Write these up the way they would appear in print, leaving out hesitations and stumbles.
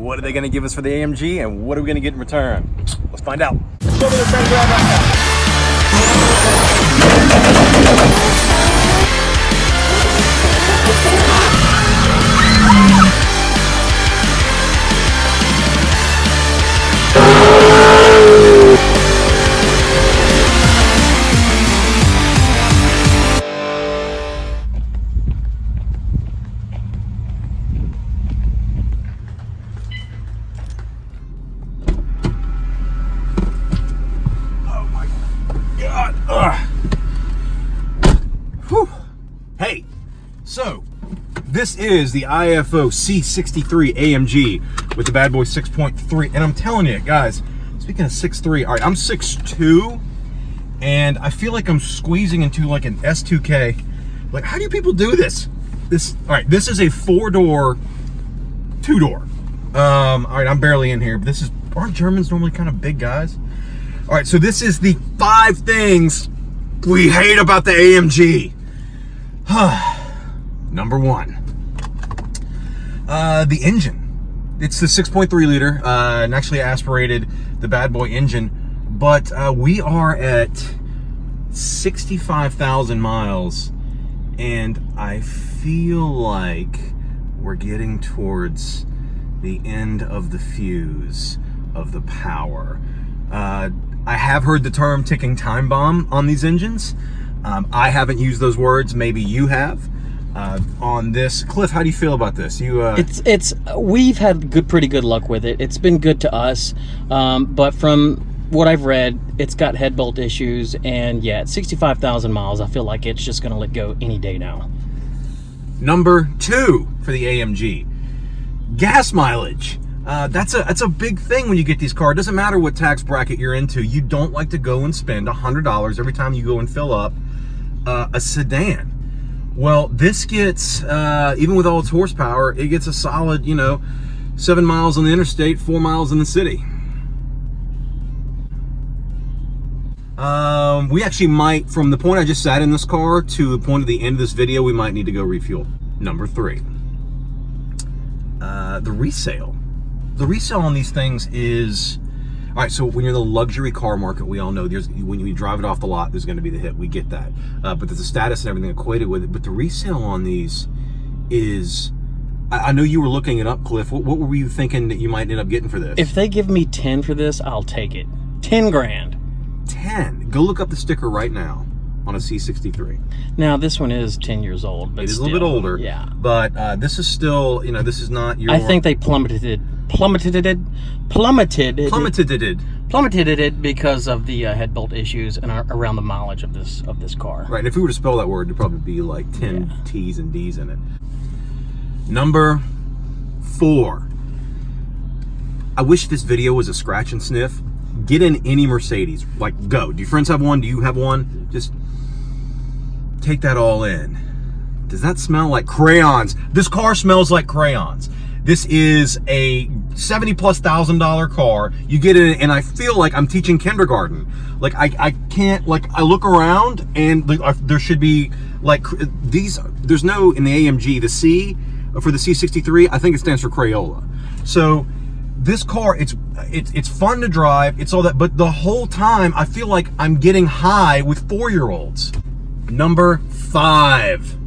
What are they going to give us for the AMG, and what are we going to get in return? Let's find out. Hey, so this is the IFO C63 AMG with the bad boy 6.3, and I'm telling you guys, speaking of 6'3", all right, I'm 6'2", and I feel like I'm squeezing into like an S2K. Like, how do people do this? All right, this is a 4-door, 2-door. All right, I'm barely in here, but aren't Germans normally kind of big guys? All right, so this is the 5 things we hate about the AMG. Number 1, the engine. It's the 6.3 liter, and actually aspirated the bad boy engine, but we are at 65,000 miles, and I feel like we're getting towards the end of the fuse of the power. I have heard the term ticking time bomb on these engines. I haven't used those words. Maybe you have. On this, Cliff, how do you feel about this? We've had pretty good luck with it. It's been good to us, but from what I've read, it's got head bolt issues, and yeah, at 65,000 miles, I feel like it's just going to let go any day now. Number 2 for the AMG, gas mileage. That's a big thing when you get these cars. It doesn't matter what tax bracket you're into. You don't like to go and spend $100 every time you go and fill up a sedan. Well, this gets, even with all its horsepower, it gets a solid, 7 miles on the interstate, 4 miles in the city. We actually might, from the point I just sat in this car to the point of the end of this video, we might need to go refuel. Number 3, the resale. The resale on these things is, all right, so when you're in the luxury car market, we all know when you drive it off the lot, there's going to be the hit. We get that. But there's a status and everything equated with it. But the resale on these is, I know you were looking it up, Cliff. What were you thinking that you might end up getting for this? If they give me 10 for this, I'll take it. 10 grand. 10. Go look up the sticker right now on a C63. Now, this one is 10 years old, but it is a little bit older. Yeah. But this is still, this is not your... I think they plummeted it because of the head bolt issues and around the mileage of this car. Right, and if we were to spell that word, there'd probably be like 10 T's and D's in it. Number 4. I wish this video was a scratch and sniff. Get in any Mercedes. Like, go. Do your friends have one? Do you have one? Just take that all in. Does that smell like crayons? This car smells like crayons. This is a $70,000+ car. You get in it, and I feel like I'm teaching kindergarten. Like, I can't, like, I look around, and there should be, like, these, there's no, in the AMG, the C, for the C63, I think it stands for Crayola. So, this car, it's fun to drive, it's all that, but the whole time, I feel like I'm getting high with 4-year-olds. Number 5.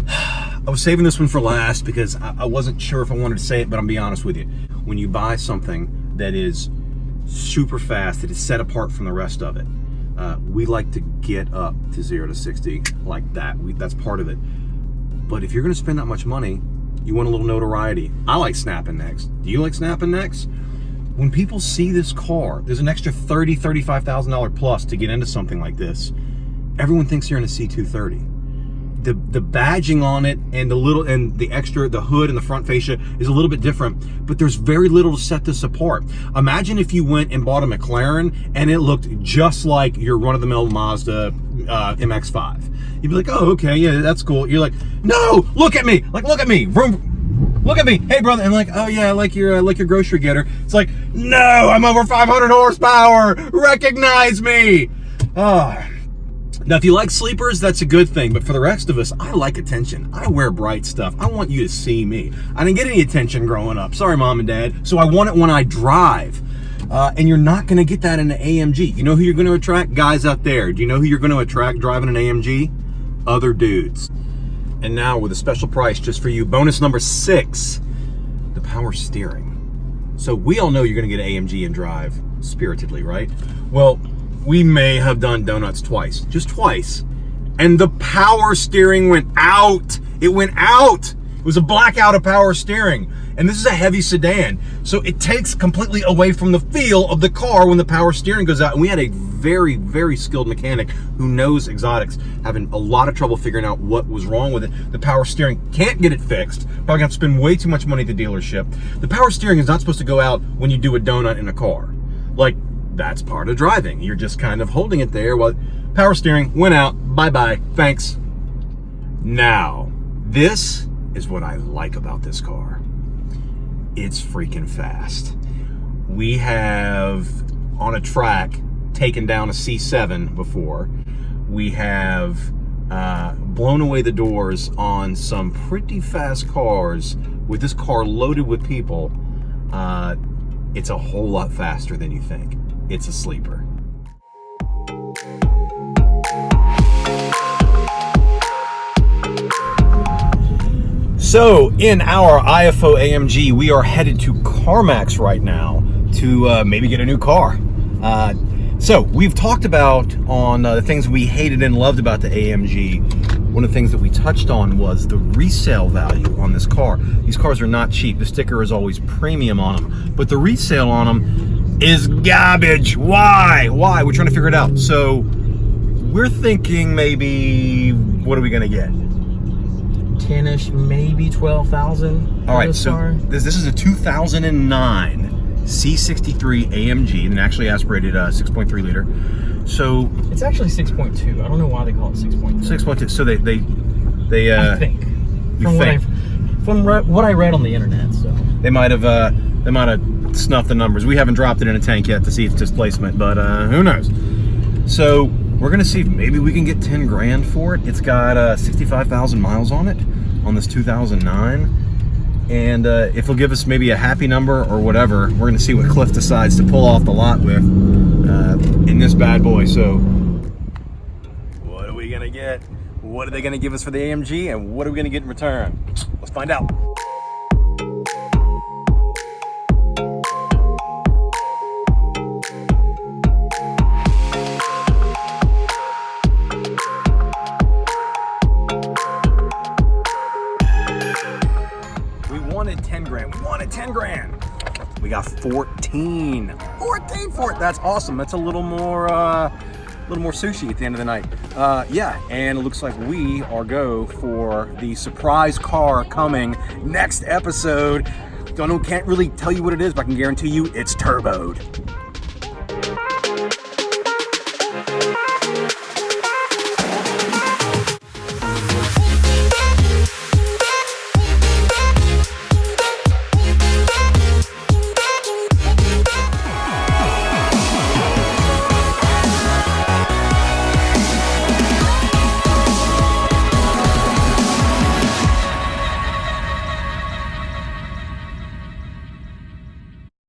I was saving this one for last because I wasn't sure if I wanted to say it, but I'm being honest with you. When you buy something that is super fast, that is set apart from the rest of it, we like to get up to 0 to 60 like that. That's part of it. But if you're going to spend that much money, you want a little notoriety. I like snapping necks. Do you like snapping necks? When people see this car, there's an extra $30,000, $35,000 plus to get into something like this. Everyone thinks you're in a C230. The badging on it and the hood and the front fascia is a little bit different, but there's very little to set this apart. Imagine if you went and bought a McLaren and it looked just like your run-of-the-mill Mazda MX-5. You'd be like, oh, okay, yeah, that's cool. You're like, no, look at me, look at me, vroom, look at me, hey brother. And like, oh yeah, I like your grocery getter. It's like, no, I'm over 500 horsepower. Recognize me. Now, if you like sleepers, that's a good thing. But for the rest of us, I like attention. I wear bright stuff. I want you to see me. I didn't get any attention growing up. Sorry, Mom and Dad. So I want it when I drive. And you're not going to get that in an AMG. You know who you're going to attract? Guys out there. Do you know who you're going to attract driving an AMG? Other dudes. And now with a special price just for you, bonus number 6, the power steering. So we all know you're going to get an AMG and drive spiritedly, right? Well, we may have done donuts twice, just twice, and the power steering went out. It went out. It was a blackout of power steering. And this is a heavy sedan, so it takes completely away from the feel of the car when the power steering goes out. And we had a very, very skilled mechanic who knows exotics having a lot of trouble figuring out what was wrong with it. The power steering, can't get it fixed. Probably gonna have to spend way too much money at the dealership. The power steering is not supposed to go out when you do a donut in a car. Like, that's part of driving. You're just kind of holding it there while power steering went out. Bye-bye, thanks. Now, this is what I like about this car. It's freaking fast. We have, on a track, taken down a C7 before. We have blown away the doors on some pretty fast cars. With this car loaded with people, it's a whole lot faster than you think. It's a sleeper. So, in our IFO AMG, we are headed to Carmax right now to maybe get a new car. So, we've talked about on the things we hated and loved about the AMG. One of the things that we touched on was the resale value on this car. These cars are not cheap. The sticker is always premium on them, but the resale on them is garbage. Why? We're trying to figure it out. So, we're thinking maybe, what are we gonna get? 10-ish, maybe 12,000. All right, so this is a 2009 C63 AMG, and actually aspirated 6.3 liter. So it's actually 6.2. I don't know why they call it 6.2. 6.2. So they I think from what I read on the internet. So they might have snuffed the numbers. We haven't dropped it in a tank yet to see its displacement, but who knows? So we're gonna see if maybe we can get 10 grand for it. It's got 65,000 miles on it, on this 2009. And if it'll give us maybe a happy number or whatever, we're gonna see what Cliff decides to pull off the lot with in this bad boy. So what are we gonna get? What are they gonna give us for the AMG, and what are we gonna get in return? Let's find out. We wanted 10 grand. We got 14 for it. That's awesome. That's a little more sushi at the end of the night. Yeah, and it looks like we are go for the surprise car coming next episode. Can't really tell you what it is, but I can guarantee you it's turboed.